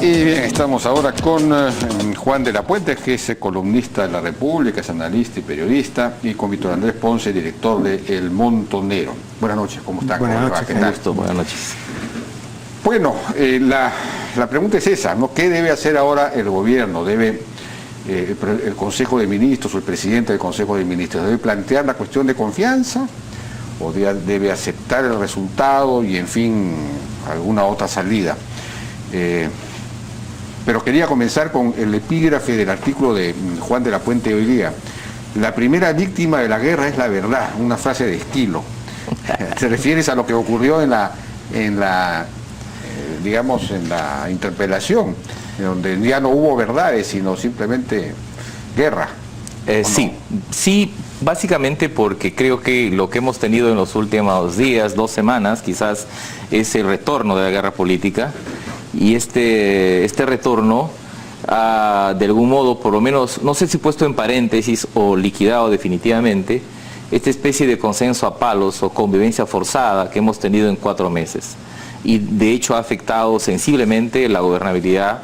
Y bien, estamos ahora con Juan de la Puente, que es columnista de La República, es analista y periodista, y con Víctor Andrés Ponce, director de El Montonero. Buenas noches, ¿cómo están? Buenas noches, ¿Qué tal? buenas noches. Bueno, la pregunta es esa, ¿no? ¿Qué debe hacer ahora el gobierno? ¿Debe el Consejo de Ministros o el presidente del Consejo de Ministros debe plantear la cuestión de confianza o debe aceptar el resultado y, en fin, alguna otra salida? Pero quería comenzar con el epígrafe del artículo de Juan de la Puente de hoy día. La primera víctima de la guerra es la verdad, una frase de estilo. ¿Te refieres a lo que ocurrió en la interpelación, donde ya no hubo verdades, sino simplemente guerra? Sí, básicamente porque creo que lo que hemos tenido en los últimos días, 2 semanas, quizás es el retorno de la guerra política. Y este retorno de algún modo, por lo menos, no sé si puesto en paréntesis o liquidado definitivamente, esta especie de consenso a palos o convivencia forzada que hemos tenido en 4 meses. Y de hecho ha afectado sensiblemente la gobernabilidad,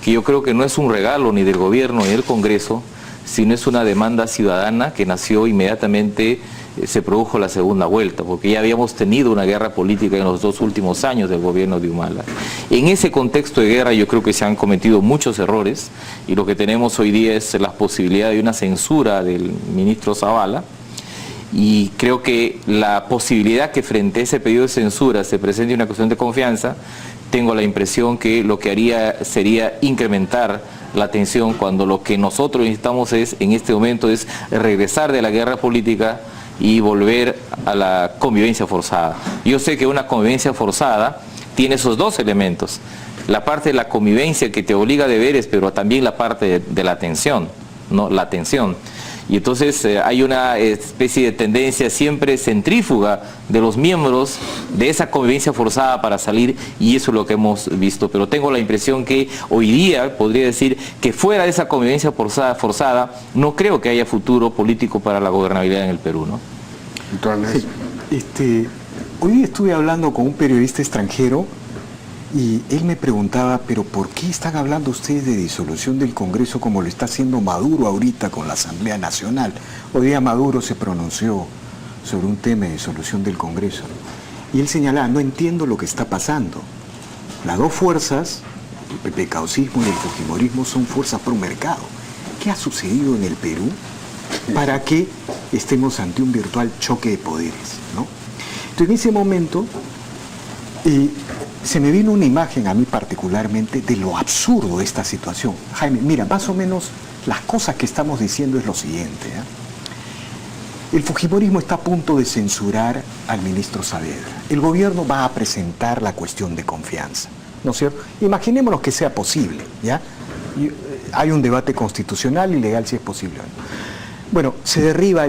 que yo creo que no es un regalo ni del gobierno ni del Congreso, sino es una demanda ciudadana que nació inmediatamente. Se produjo la segunda vuelta, porque ya habíamos tenido una guerra política en los 2 últimos años del gobierno de Humala. En ese contexto de guerra yo creo que se han cometido muchos errores, y lo que tenemos hoy día es la posibilidad de una censura del ministro Zavala, y creo que la posibilidad que frente a ese pedido de censura se presente una cuestión de confianza, tengo la impresión que lo que haría sería incrementar la tensión, cuando lo que nosotros necesitamos en este momento es regresar de la guerra política y volver a la convivencia forzada. Yo sé que una convivencia forzada tiene esos 2 elementos: la parte de la convivencia que te obliga a deberes, pero también la parte de la tensión, ¿no? La tensión. Y entonces hay una especie de tendencia siempre centrífuga de los miembros de esa convivencia forzada para salir, y eso es lo que hemos visto. Pero tengo la impresión que hoy día, podría decir, que fuera de esa convivencia forzada, no creo que haya futuro político para la gobernabilidad en el Perú, ¿no? Entonces, hoy estuve hablando con un periodista extranjero y él me preguntaba, pero ¿por qué están hablando ustedes de disolución del Congreso como lo está haciendo Maduro ahorita con la Asamblea Nacional? Hoy día Maduro se pronunció sobre un tema de disolución del Congreso, y él señalaba: no entiendo lo que está pasando. Las 2 fuerzas, el PPK-osismo y el fujimorismo, son fuerzas pro mercado. ¿Qué ha sucedido en el Perú para que estemos ante un virtual choque de poderes, ¿no? Entonces, en ese momento se me vino una imagen a mí particularmente de lo absurdo de esta situación. Jaime, mira, más o menos las cosas que estamos diciendo es lo siguiente, El fujimorismo está a punto de censurar al ministro Saavedra. El gobierno va a presentar la cuestión de confianza, ¿no es cierto? Imaginémonos que sea posible, ¿ya? Hay un debate constitucional y legal si es posible o no. Bueno, se derriba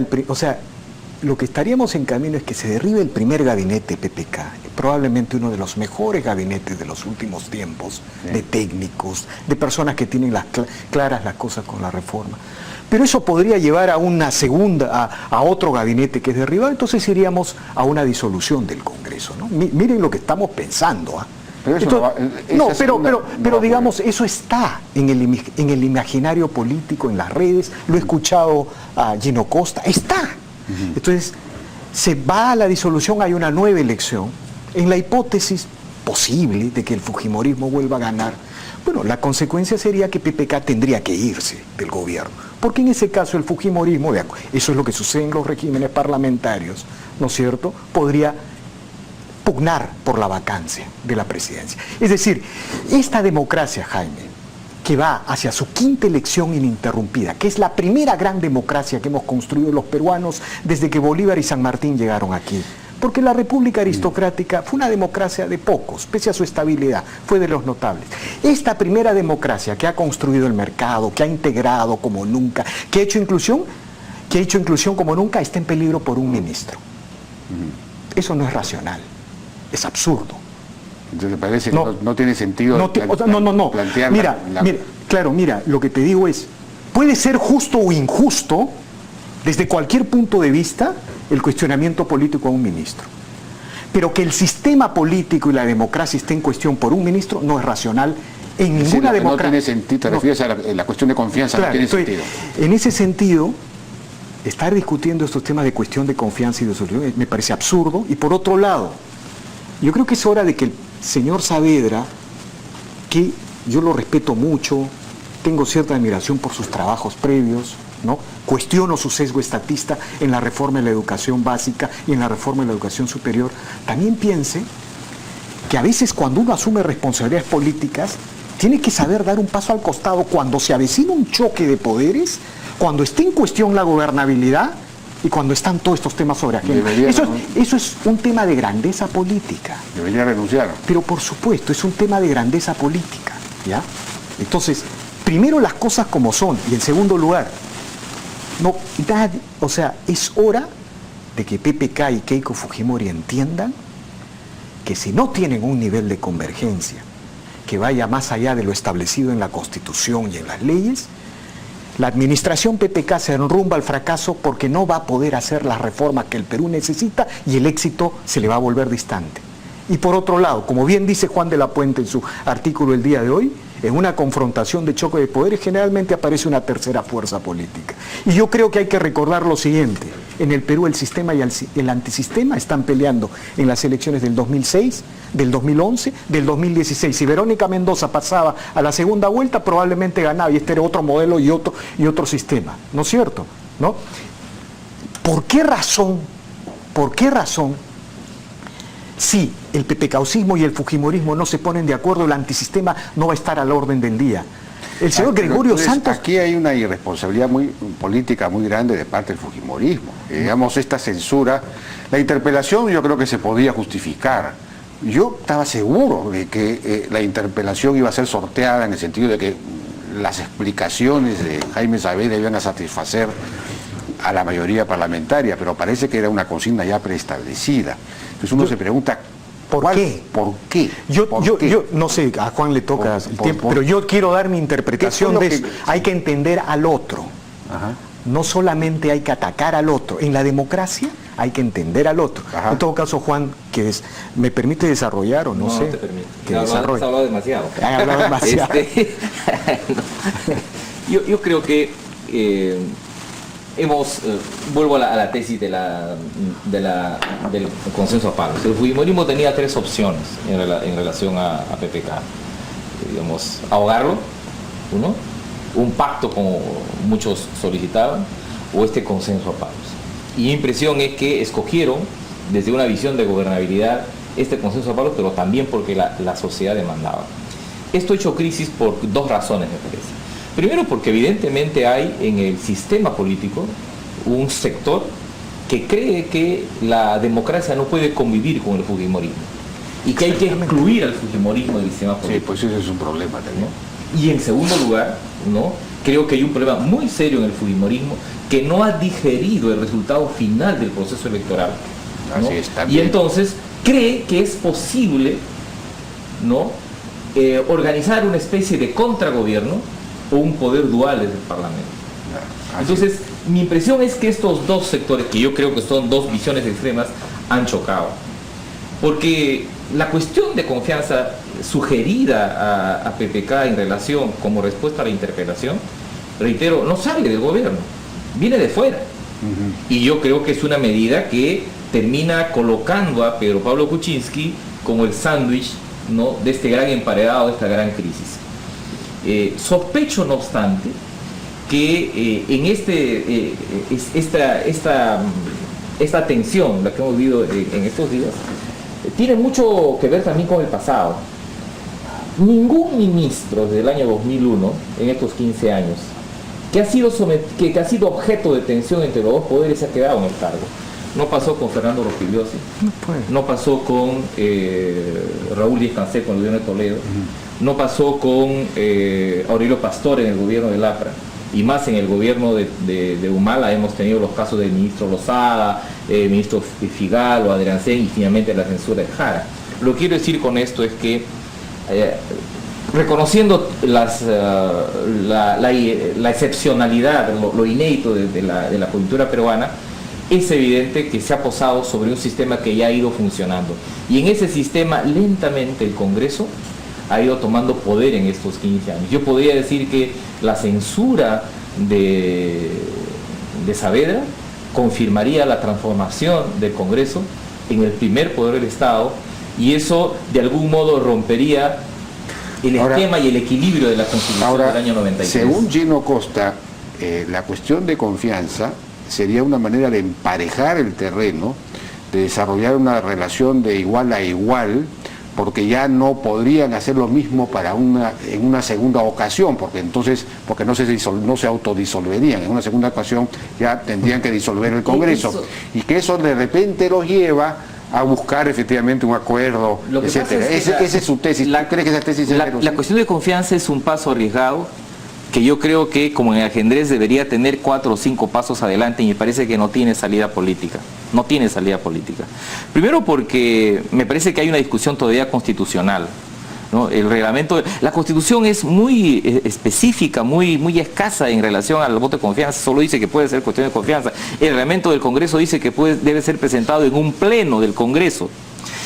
lo que estaríamos en camino es que se derribe el primer gabinete PPK, probablemente uno de los mejores gabinetes de los últimos tiempos, de técnicos, de personas que tienen claras las cosas con la reforma. Pero eso podría llevar a una a otro gabinete que es derribado, entonces iríamos a una disolución del Congreso, ¿no? Miren lo que estamos pensando, Pero digamos, eso está en el imaginario político, en las redes, lo he escuchado a Gino Costa, está. Entonces, se va a la disolución, hay una nueva elección. En la hipótesis posible de que el fujimorismo vuelva a ganar, bueno, la consecuencia sería que PPK tendría que irse del gobierno, porque en ese caso el fujimorismo, eso es lo que sucede en los regímenes parlamentarios, ¿no es cierto?, podría pugnar por la vacancia de la presidencia. Es decir, esta democracia, Jaime, que va hacia su 5ª elección ininterrumpida, que es la primera gran democracia que hemos construido los peruanos desde que Bolívar y San Martín llegaron aquí. Porque la República Aristocrática fue una democracia de pocos, pese a su estabilidad, fue de los notables. Esta primera democracia que ha construido el mercado, que ha integrado como nunca, que ha hecho inclusión como nunca, está en peligro por un ministro. Eso no es racional, es absurdo. Entonces, parece que no tiene sentido plantear. Mira, lo que te digo es, puede ser justo o injusto, desde cualquier punto de vista, el cuestionamiento político a un ministro. Pero que el sistema político y la democracia esté en cuestión por un ministro no es racional En Es decir, ninguna no democracia. tiene sentido, te refieres a la cuestión de confianza, Claro, no tiene entonces, sentido. en ese sentido, estar discutiendo estos temas de cuestión de confianza y de solución me parece absurdo. Y por otro lado, yo creo que es hora de que el señor Saavedra, que yo lo respeto mucho, tengo cierta admiración por sus trabajos previos, ¿no? Cuestiono su sesgo estatista en la reforma de la educación básica y en la reforma de la educación superior, también piense que a veces cuando uno asume responsabilidades políticas, tiene que saber dar un paso al costado cuando se avecina un choque de poderes, cuando esté en cuestión la gobernabilidad y cuando están todos estos temas sobre agenda. Eso es un tema de grandeza política. Debería renunciar. Pero por supuesto, es un tema de grandeza política, ¿ya? Entonces, primero las cosas como son, y en segundo lugar, es hora de que PPK y Keiko Fujimori entiendan que si no tienen un nivel de convergencia que vaya más allá de lo establecido en la Constitución y en las leyes, la administración PPK se enrumba al fracaso porque no va a poder hacer las reformas que el Perú necesita y el éxito se le va a volver distante. Y por otro lado, como bien dice Juan de la Puente en su artículo el día de hoy, en una confrontación de choque de poderes generalmente aparece una tercera fuerza política. Y yo creo que hay que recordar lo siguiente: en el Perú el sistema y el antisistema están peleando en las elecciones del 2006, del 2011, del 2016. Si Verónica Mendoza pasaba a la segunda vuelta, probablemente ganaba, y este era otro modelo y otro sistema, ¿no es cierto? ¿No? ¿Por qué razón, si el pepecaucismo y el fujimorismo no se ponen de acuerdo, el antisistema no va a estar a la orden del día? El señor Gregorio Santos... Aquí hay una irresponsabilidad política muy grande de parte del fujimorismo. Digamos, esta censura, la interpelación yo creo que se podía justificar. Yo estaba seguro de que la interpelación iba a ser sorteada en el sentido de que las explicaciones de Jaime Saavedra iban a satisfacer a la mayoría parlamentaria, pero parece que era una consigna ya preestablecida. Entonces uno se pregunta, ¿por qué? ¿Por qué? Yo no sé, a Juan le toca el tiempo, pero yo quiero dar mi interpretación de eso. Hay que entender al otro. Ajá. No solamente hay que atacar al otro. En la democracia hay que entender al otro. Ajá. En todo caso, Juan, ¿me permite desarrollar o no sé? No te permite. Que desarrolle. Has hablado demasiado. He hablado demasiado. Yo creo que vuelvo a la tesis del consenso a palos. El fujimorismo tenía tres opciones en relación a PPK. Digamos, ahogarlo, uno, un pacto como muchos solicitaban, o este consenso a palos. Y mi impresión es que escogieron, desde una visión de gobernabilidad, este consenso a palos, pero también porque la sociedad demandaba. Esto ha hecho crisis por dos razones, me parece. Primero, porque evidentemente hay en el sistema político un sector que cree que la democracia no puede convivir con el fujimorismo y que hay que excluir al fujimorismo del sistema político. Sí, pues ese es un problema también. ¿No? Y en segundo lugar, ¿no?, creo que hay un problema muy serio en el fujimorismo que no ha digerido el resultado final del proceso electoral, ¿no? Así es, también. Y entonces cree que es posible, ¿no?, organizar una especie de contragobierno o un poder dual desde el Parlamento. Entonces, mi impresión es que estos dos sectores, que yo creo que son dos visiones extremas, han chocado. Porque la cuestión de confianza sugerida a PPK en relación como respuesta a la interpelación, reitero, no sale del gobierno, viene de fuera. Y yo creo que es una medida que termina colocando a Pedro Pablo Kuczynski como el sándwich, ¿no?, de este gran emparedado, de esta gran crisis. Sospecho, no obstante, que en esta tensión, la que hemos vivido en estos días, tiene mucho que ver también con el pasado. Ningún ministro desde el año 2001, en estos 15 años, que ha sido objeto de tensión entre los dos poderes, se ha quedado en el cargo. No pasó con Fernando Rospigliosi, no pasó con Raúl Díaz Cancel con el gobierno de Toledo, no pasó con Aurelio Pastor en el gobierno de Lapra, y más en el gobierno de Humala hemos tenido los casos del ministro Lozada, ministro Figal o Adrián Sen, y finalmente la censura de Jara. Lo que quiero decir con esto es que reconociendo la excepcionalidad, lo inédito de la coyuntura peruana, es evidente que se ha posado sobre un sistema que ya ha ido funcionando. Y en ese sistema, lentamente, el Congreso ha ido tomando poder en estos 15 años. Yo podría decir que la censura de Saavedra confirmaría la transformación del Congreso en el primer poder del Estado, y eso de algún modo rompería el esquema y el equilibrio de la Constitución del año 93. Según Gino Costa, la cuestión de confianza sería una manera de emparejar el terreno, de desarrollar una relación de igual a igual, porque ya no podrían hacer lo mismo en una segunda ocasión, porque no se autodisolverían. En una segunda ocasión ya tendrían que disolver el Congreso, y que eso de repente los lleva a buscar efectivamente un acuerdo, etcétera. Esa es su tesis. ¿Crees que esa tesis es la cuestión de confianza es un paso arriesgado que yo creo que, como en el ajedrez, debería tener 4 o 5 pasos adelante, y me parece que no tiene salida política. No tiene salida política. Primero porque me parece que hay una discusión todavía constitucional, ¿no? El reglamento, la Constitución es muy específica, muy escasa en relación al voto de confianza. Solo dice que puede ser cuestión de confianza. El reglamento del Congreso dice que debe ser presentado en un pleno del Congreso.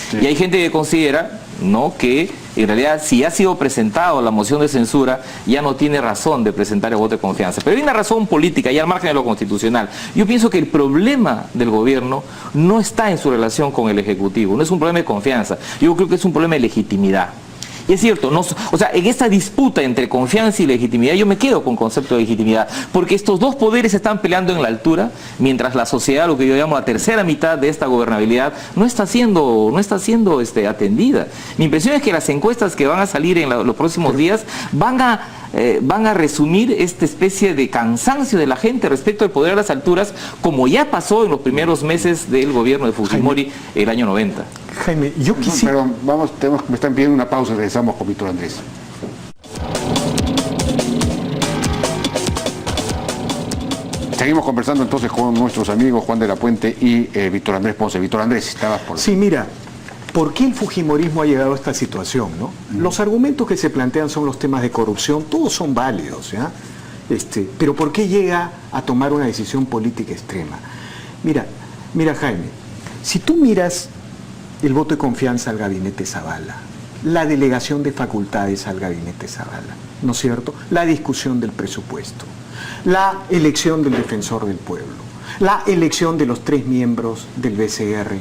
Sí. Y hay gente que considera, ¿no?, que en realidad, si ha sido presentado la moción de censura, ya no tiene razón de presentar el voto de confianza. Pero hay una razón política, y al margen de lo constitucional. Yo pienso que el problema del gobierno no está en su relación con el Ejecutivo, no es un problema de confianza. Yo creo que es un problema de legitimidad. Y es cierto, en esta disputa entre confianza y legitimidad, yo me quedo con concepto de legitimidad, porque estos dos poderes están peleando en la altura, mientras la sociedad, lo que yo llamo la tercera mitad de esta gobernabilidad, no está siendo atendida. Mi impresión es que las encuestas que van a salir en los próximos días van a resumir esta especie de cansancio de la gente respecto al poder a las alturas, como ya pasó en los primeros meses del gobierno de Fujimori el año 90. Jaime, yo quisiera... Pero me están pidiendo una pausa y regresamos con Víctor Andrés. Seguimos conversando entonces con nuestros amigos Juan de la Puente y Víctor Andrés Ponce. Víctor Andrés, estabas por... Sí, mira, ¿por qué el fujimorismo ha llegado a esta situación, no? Los argumentos que se plantean son los temas de corrupción, todos son válidos, ¿ya? Pero ¿por qué llega a tomar una decisión política extrema? Mira Jaime, si tú miras el voto de confianza al gabinete Zavala, la delegación de facultades al gabinete Zavala, ¿no es cierto? La discusión del presupuesto, la elección del defensor del pueblo, la elección de los 3 miembros del BCR.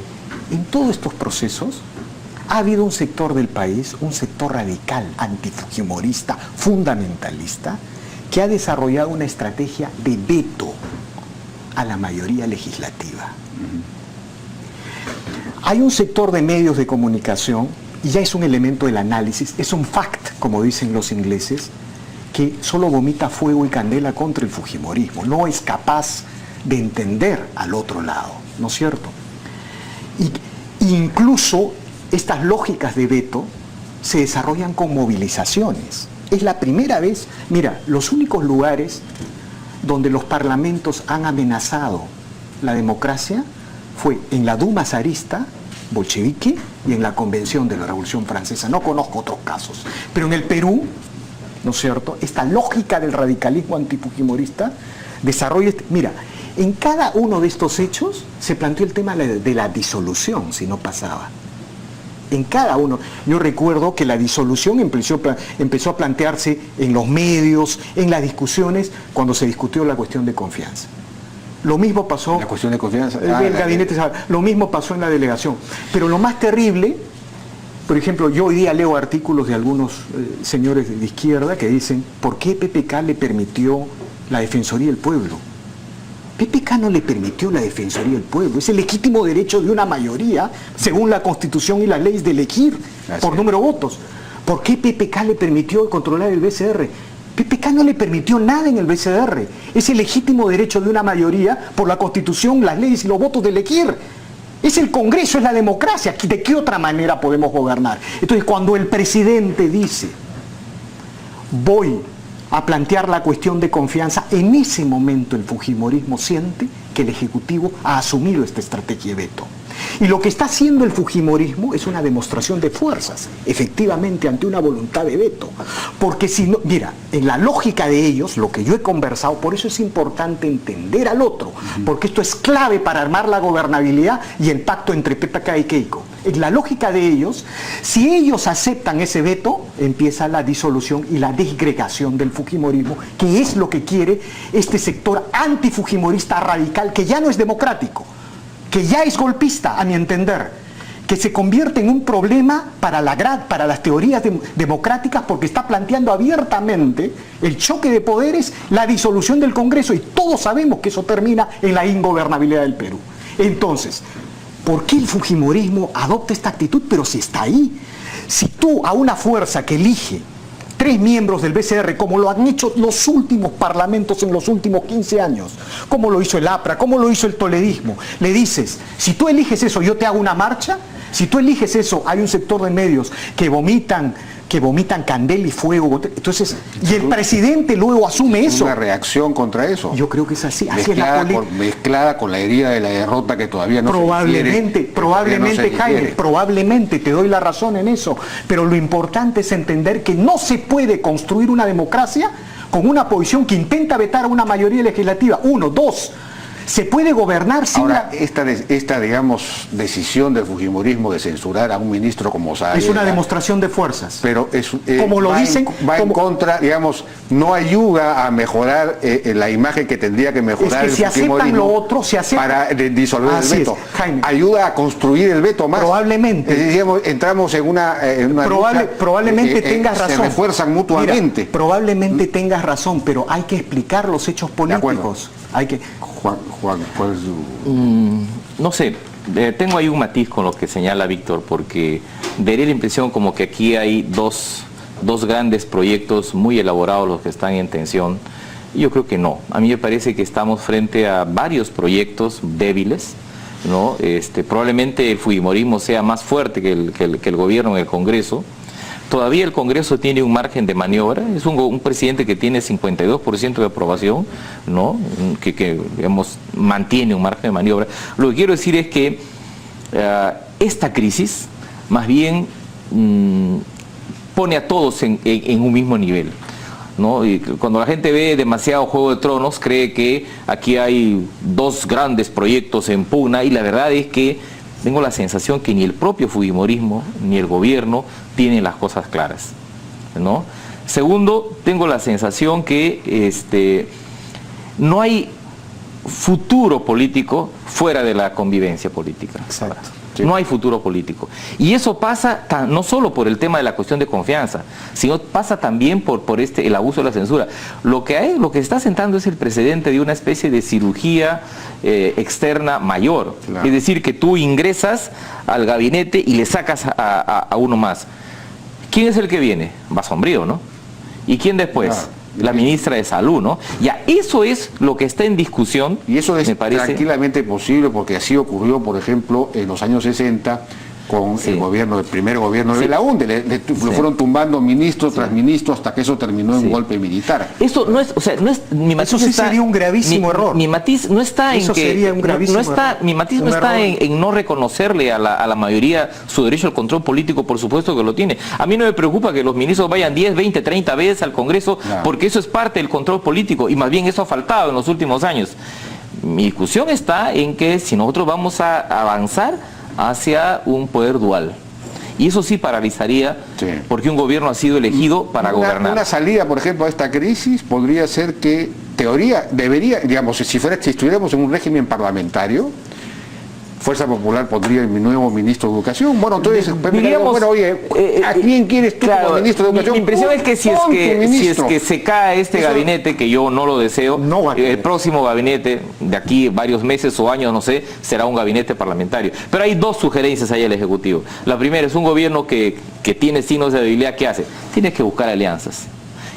En todos estos procesos ha habido un sector del país, un sector radical, antifujimorista, fundamentalista, que ha desarrollado una estrategia de veto a la mayoría legislativa. Hay un sector de medios de comunicación, y ya es un elemento del análisis, es un fact, como dicen los ingleses, que solo vomita fuego y candela contra el fujimorismo, no es capaz de entender al otro lado, ¿no es cierto? Y incluso estas lógicas de veto se desarrollan con movilizaciones. Es la primera vez, mira, los únicos lugares donde los parlamentos han amenazado la democracia fue en la Duma zarista, bolchevique, y en la Convención de la Revolución Francesa. No conozco otros casos. Pero en el Perú, ¿no es cierto?, esta lógica del radicalismo antifujimorista desarrolla... Mira, en cada uno de estos hechos se planteó el tema de la disolución, si no pasaba. En cada uno. Yo recuerdo que la disolución empezó a plantearse en los medios, en las discusiones, cuando se discutió la cuestión de confianza. Lo mismo pasó... La cuestión de confianza. El gabinete, lo mismo pasó en la delegación. Pero lo más terrible, por ejemplo, yo hoy día leo artículos de algunos señores de izquierda que dicen, ¿por qué PPK le permitió la Defensoría del Pueblo? PPK no le permitió la Defensoría del Pueblo, es el legítimo derecho de una mayoría, según la Constitución y las leyes, de elegir por número de votos. ¿Por qué PPK le permitió controlar el BCR? PPK no le permitió nada en el BCR, es el legítimo derecho de una mayoría por la Constitución, las leyes y los votos de elegir. Es el Congreso, es la democracia. ¿De qué otra manera podemos gobernar? Entonces, cuando el presidente dice, voy a plantear la cuestión de confianza, en ese momento el fujimorismo siente que el Ejecutivo ha asumido esta estrategia de veto. Y lo que está haciendo el fujimorismo es una demostración de fuerzas, efectivamente, ante una voluntad de veto. Porque si no, mira, en la lógica de ellos, lo que yo he conversado, por eso es importante entender al otro, porque esto es clave para armar la gobernabilidad y el pacto entre PPK y Keiko. en la lógica de ellos, si ellos aceptan ese veto, empieza la disolución y la desgregación del fujimorismo, que es lo que quiere este sector antifujimorista radical, que ya no es democrático, que ya es golpista, a mi entender, que se convierte en un problema para las teorías democráticas, porque está planteando abiertamente el choque de poderes, la disolución del Congreso, y todos sabemos que eso termina en la ingobernabilidad del Perú. Entonces, ¿por qué el fujimorismo adopta esta actitud? Pero si está ahí, si tú a una fuerza que elige 3 miembros del BCR, como lo han hecho los últimos parlamentos en los últimos 15 años, como lo hizo el APRA, como lo hizo el toledismo, le dices, si tú eliges eso, yo te hago una marcha. Si tú eliges eso, hay un sector de medios que vomitan candela y fuego. Entonces, y el presidente luego asume eso. ¿Una reacción contra eso? Yo creo que es así. Así es la mezclada con la herida de la derrota que todavía no probablemente, Jaime, probablemente te doy la razón en eso. Pero lo importante es entender que no se puede construir una democracia con una posición que intenta vetar a una mayoría legislativa. 1, 2. Se puede gobernar sin esta digamos, decisión del fujimorismo de censurar a un ministro como Saavedra. Es una demostración de fuerzas. Pero como lo dicen, en contra, digamos, no ayuda a mejorar la imagen que tendría que mejorar es que el si aceptan lo otro, para disolver el veto. Jaime, ayuda a construir el veto más. Probablemente. Digamos, entramos en una lucha, probablemente tengas razón. Se refuerzan mutuamente. Mira, probablemente tengas razón, pero hay que explicar los hechos políticos. Juan, ¿cuál es su...? No sé, tengo ahí un matiz con lo que señala Víctor, porque daría la impresión como que aquí hay dos grandes proyectos muy elaborados los que están en tensión. Y yo creo que no. A mí me parece que estamos frente a varios proyectos débiles, ¿no? Probablemente el fujimorismo sea más fuerte que el gobierno en el Congreso. Todavía el Congreso tiene un margen de maniobra, es un presidente que tiene 52% de aprobación, ¿no? que digamos, mantiene un margen de maniobra. Lo que quiero decir es que esta crisis más bien pone a todos en un mismo nivel, ¿no? Y cuando la gente ve demasiado Juego de Tronos, cree que aquí hay 2 grandes proyectos en pugna, y la verdad es que tengo la sensación que ni el propio fujimorismo ni el gobierno tienen las cosas claras, ¿no? Segundo, tengo la sensación que no hay futuro político fuera de la convivencia política. Exacto. Sí. No hay futuro político. Y eso pasa no solo por el tema de la cuestión de confianza, sino pasa también por el abuso de la censura. Lo que se está sentando es el precedente de una especie de cirugía externa mayor. Claro. Es decir, que tú ingresas al gabinete y le sacas a uno más. ¿Quién es el que viene? Va Sombrío, ¿no? ¿Y quién después? Claro. La ministra de Salud, ¿no? Ya, eso es lo que está en discusión. Y eso es, me parece, tranquilamente posible, porque así ocurrió, por ejemplo, en los años 60 con el primer gobierno de Belaúnde. Le fueron tumbando ministro tras ministro hasta que eso terminó en un golpe militar. Eso no es, o sea, no es, mi matiz eso sí sería un gravísimo error. Mi matiz no está eso en que sería un gravísimo error. Mi matiz no está en no reconocerle a la mayoría su derecho al control político, por supuesto que lo tiene. A mí no me preocupa que los ministros vayan 10, 20, 30 veces al Congreso, porque eso es parte del control político, y más bien eso ha faltado en los últimos años. Mi discusión está en que si nosotros vamos a avanzar hacia un poder dual, y eso sí paralizaría, porque un gobierno ha sido elegido para gobernar. Una salida, por ejemplo, a esta crisis podría ser que, digamos, si estuviéramos en un régimen parlamentario, Fuerza Popular pondría mi nuevo ministro de Educación. Bueno, entonces, diríamos, oye, ¿a quién quieres tú como ministro de Educación? Mi impresión es que si es que se cae este gabinete, que yo no lo deseo, el próximo gabinete, de aquí varios meses o años, no sé, será un gabinete parlamentario. Pero hay 2 sugerencias ahí al Ejecutivo. La primera es un gobierno que tiene signos de debilidad. ¿Qué hace? Tienes que buscar alianzas.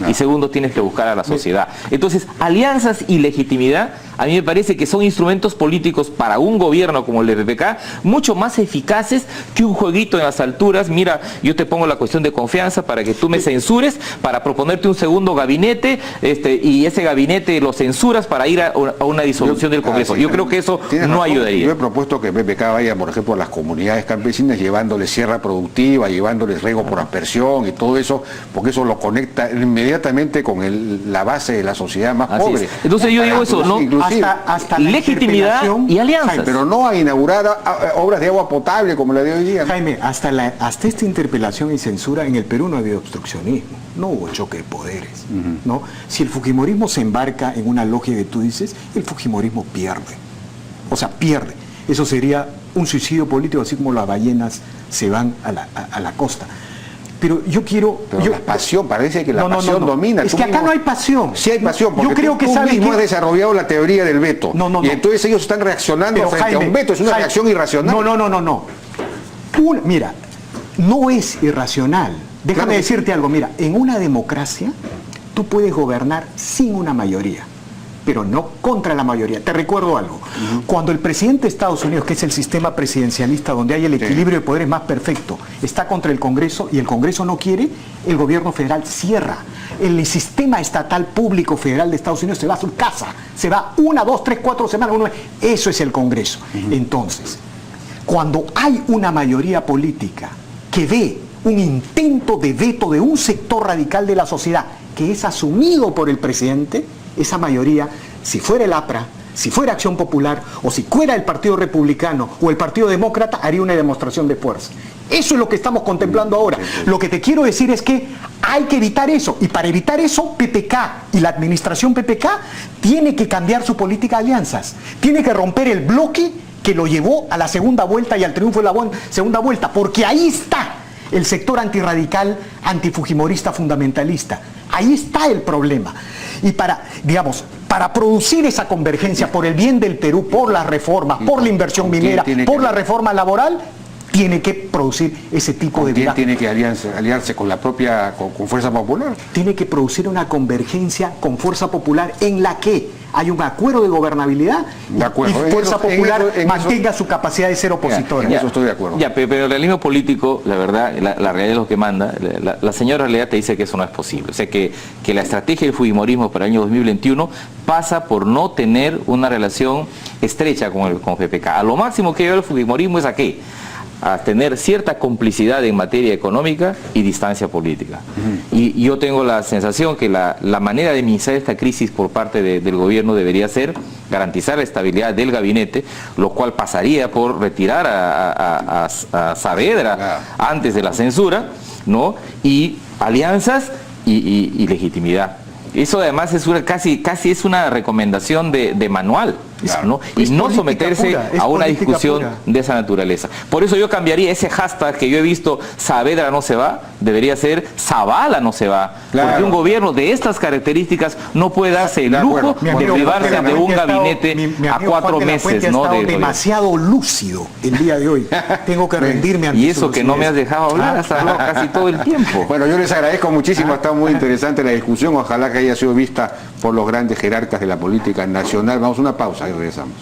Y segundo, tienes que buscar a la sociedad. Entonces, alianzas y legitimidad, a mí me parece que son instrumentos políticos para un gobierno como el de PPK mucho más eficaces que un jueguito en las alturas. Mira, yo te pongo la cuestión de confianza para que tú me censures, para proponerte un segundo gabinete, y ese gabinete lo censuras para ir a una disolución del Congreso. Yo creo que eso no ayudaría. Yo he propuesto que PPK vaya, por ejemplo, a las comunidades campesinas llevándoles sierra productiva, llevándoles riego por aspersión y todo eso, porque eso lo conecta inmediatamente con la base de la sociedad más pobre. Entonces yo digo eso, ¿no? decir. hasta la legitimidad interpelación, y alianzas. Jaime, Pero no a inaugurar obras de agua potable como la de hoy día. Jaime, hasta esta interpelación y censura en el Perú no ha habido obstruccionismo, no hubo choque de poderes, ¿no? Si el fujimorismo se embarca en una logia que tú dices, el fujimorismo pierde, o sea, pierde. Eso sería un suicidio político, así como las ballenas se van a la costa. Pero yo quiero... Pero la pasión, parece que la pasión domina. Es Tú que acá mismo- no hay pasión. Sí hay pasión, porque yo creo que tú sabes mismo que... has desarrollado la teoría del veto. Y entonces ellos están reaccionando Pero, frente a Jaime, un veto. Es una reacción irracional. No. Mira, no es irracional. Déjame Claro que decirte algo. Mira, en una democracia tú puedes gobernar sin una mayoría, pero no contra la mayoría. Te recuerdo algo. Cuando el presidente de Estados Unidos, que es el sistema presidencialista donde hay el equilibrio de poderes más perfecto, está contra el Congreso y el Congreso no quiere, el gobierno federal cierra. El sistema estatal público federal de Estados Unidos se va a su casa. Se va 1, 2, 3, 4 semanas. Eso es el Congreso. Entonces, cuando hay una mayoría política que ve un intento de veto de un sector radical de la sociedad que es asumido por el presidente, esa mayoría, si fuera el APRA, si fuera Acción Popular o si fuera el Partido Republicano o el Partido Demócrata, haría una demostración de fuerza. Eso es lo que estamos contemplando ahora. Lo que te quiero decir es que hay que evitar eso. Y para evitar eso, PPK y la administración PPK tiene que cambiar su política de alianzas. Tiene que romper el bloque que lo llevó a la segunda vuelta y al triunfo de la segunda vuelta. Porque ahí está el sector antirradical, antifujimorista, fundamentalista. Ahí está el problema. Y para producir esa convergencia por el bien del Perú, por las reformas, por la inversión minera, por la reforma laboral, tiene que producir ese tipo de... ¿Quién tiene que aliarse con la propia, con Fuerza Popular? Tiene que producir una convergencia con Fuerza Popular en la que hay un acuerdo de gobernabilidad y Fuerza Popular mantenga su capacidad de ser opositora. En eso estoy de acuerdo. Pero el realismo político, la verdad, la realidad es lo que manda. La señora realidad te dice que eso no es posible. O sea, que la estrategia del fujimorismo para el año 2021 pasa por no tener una relación estrecha con PPK. A lo máximo que lleva el fujimorismo es a qué? A tener cierta complicidad en materia económica y distancia política. Y yo tengo la sensación que la manera de minimizar esta crisis por parte del gobierno debería ser garantizar la estabilidad del gabinete, lo cual pasaría por retirar a Saavedra antes de la censura, ¿no? Y alianzas y legitimidad. Eso además es casi es una recomendación de manual, ¿no? Y no someterse a una discusión de esa naturaleza. Por eso yo cambiaría ese hashtag que yo he visto, Saavedra no se va, debería ser Zavala no se va. Porque un gobierno de estas características no puede darse el lujo de privarse de un gabinete a 4 meses, ¿no? Demasiado lúcido el día de hoy. Tengo que rendirme ante y eso que no me has dejado hablar, has hablado casi todo el tiempo. Bueno, yo les agradezco muchísimo, ha estado muy interesante la discusión, ojalá que haya sido vista por los grandes jerarcas de la política nacional. Vamos a una pausa y regresamos.